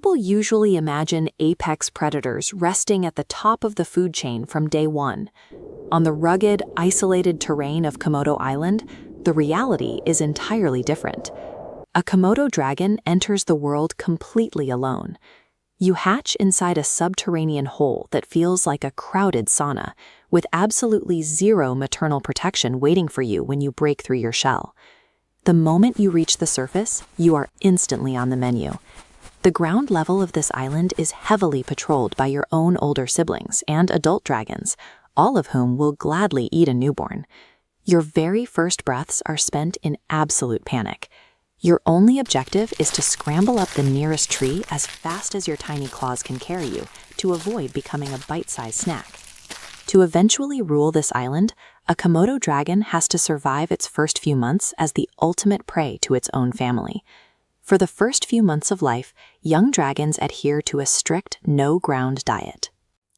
People usually imagine apex predators resting at the top of the food chain from day one. On the rugged, isolated terrain of Komodo Island, the reality is entirely different. A Komodo dragon enters the world completely alone. You hatch inside a subterranean hole that feels like a crowded sauna, with absolutely zero maternal protection waiting for you when you break through your shell. The moment you reach the surface, you are instantly on the menu. The ground level of this island is heavily patrolled by your own older siblings and adult dragons, all of whom will gladly eat a newborn. Your very first breaths are spent in absolute panic. Your only objective is to scramble up the nearest tree as fast as your tiny claws can carry you to avoid becoming a bite-sized snack. To eventually rule this island, a Komodo dragon has to survive its first few months as the ultimate prey to its own family. For the first few months of life, young dragons adhere to a strict no-ground diet.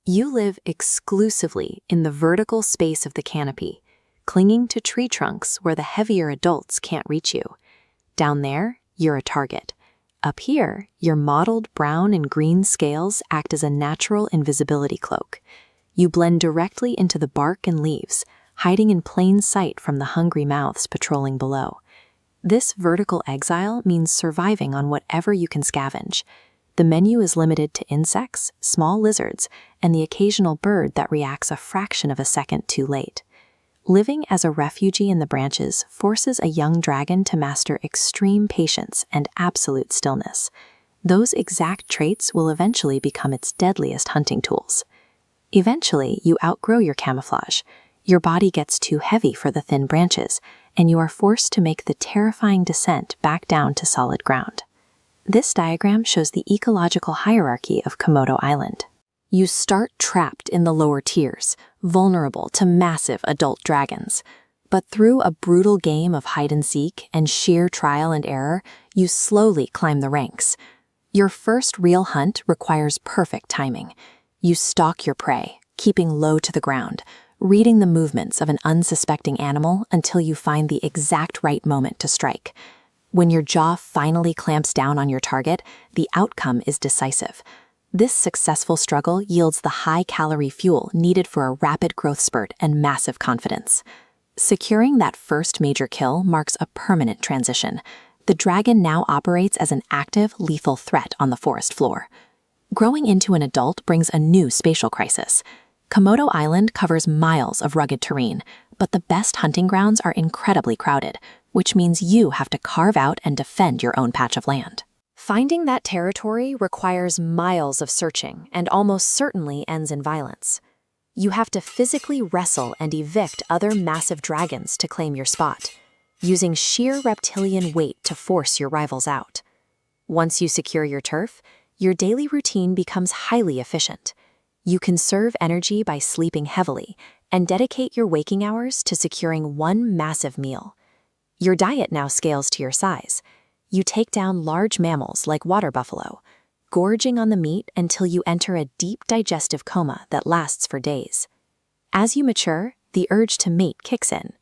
You live exclusively in the vertical space of the canopy, clinging to tree trunks where the heavier adults can't reach you. Down there, you're a target. Up here, your mottled brown and green scales act as a natural invisibility cloak. You blend directly into the bark and leaves, hiding in plain sight from the hungry mouths patrolling below. This vertical exile means surviving on whatever you can scavenge. The menu is limited to insects, small lizards, and the occasional bird that reacts a fraction of a second too late. Living as a refugee in the branches forces a young dragon to master extreme patience and absolute stillness. Those exact traits will eventually become its deadliest hunting tools. Eventually, you outgrow your camouflage. Your body gets too heavy for the thin branches, and you are forced to make the terrifying descent back down to solid ground. This diagram shows the ecological hierarchy of Komodo Island. You start trapped in the lower tiers, vulnerable to massive adult dragons. But through a brutal game of hide-and-seek and sheer trial and error, you slowly climb the ranks. Your first real hunt requires perfect timing. You stalk your prey, keeping low to the ground, reading the movements of an unsuspecting animal until you find the exact right moment to strike. When your jaw finally clamps down on your target, the outcome is decisive. This successful struggle yields the high-calorie fuel needed for a rapid growth spurt and massive confidence. Securing that first major kill marks a permanent transition. The dragon now operates as an active, lethal threat on the forest floor. Growing into an adult brings a new spatial crisis. Komodo Island covers miles of rugged terrain, but the best hunting grounds are incredibly crowded, which means you have to carve out and defend your own patch of land. Finding that territory requires miles of searching and almost certainly ends in violence. You have to physically wrestle and evict other massive dragons to claim your spot, using sheer reptilian weight to force your rivals out. Once you secure your turf, your daily routine becomes highly efficient. You conserve energy by sleeping heavily and dedicate your waking hours to securing one massive meal. Your diet now scales to your size. You take down large mammals like water buffalo, gorging on the meat until you enter a deep digestive coma that lasts for days. As you mature, the urge to mate kicks in.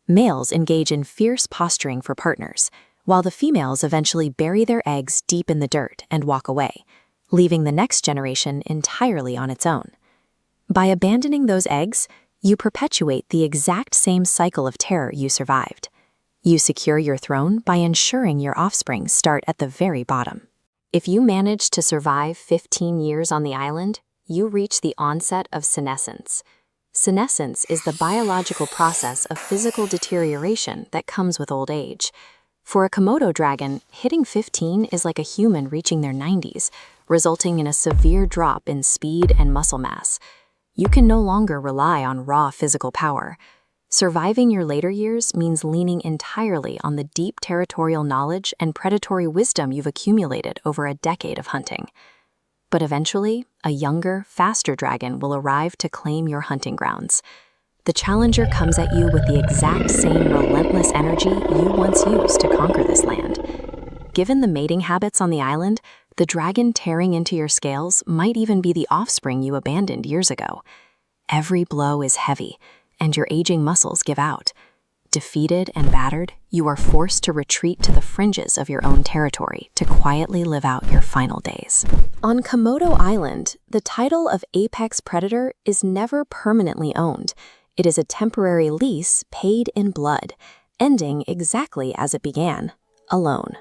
Males engage in fierce posturing for partners, while the females eventually bury their eggs deep in the dirt and walk away, leaving the next generation entirely on its own. By abandoning those eggs, you perpetuate the exact same cycle of terror you survived. You secure your throne by ensuring your offspring start at the very bottom. If you manage to survive 15 years on the island, you reach the onset of senescence. Senescence is the biological process of physical deterioration that comes with old age. For a Komodo dragon, hitting 15 is like a human reaching their 90s, resulting in a severe drop in speed and muscle mass. You can no longer rely on raw physical power. Surviving your later years means leaning entirely on the deep territorial knowledge and predatory wisdom you've accumulated over a decade of hunting. But eventually, a younger, faster dragon will arrive to claim your hunting grounds. The challenger comes at you with the exact same relentless energy you once used to conquer this land. Given the mating habits on the island, the dragon tearing into your scales might even be the offspring you abandoned years ago. Every blow is heavy, and your aging muscles give out. Defeated and battered, you are forced to retreat to the fringes of your own territory to quietly live out your final days. On Komodo Island, the title of apex predator is never permanently owned. It is a temporary lease paid in blood, ending exactly as it began, alone.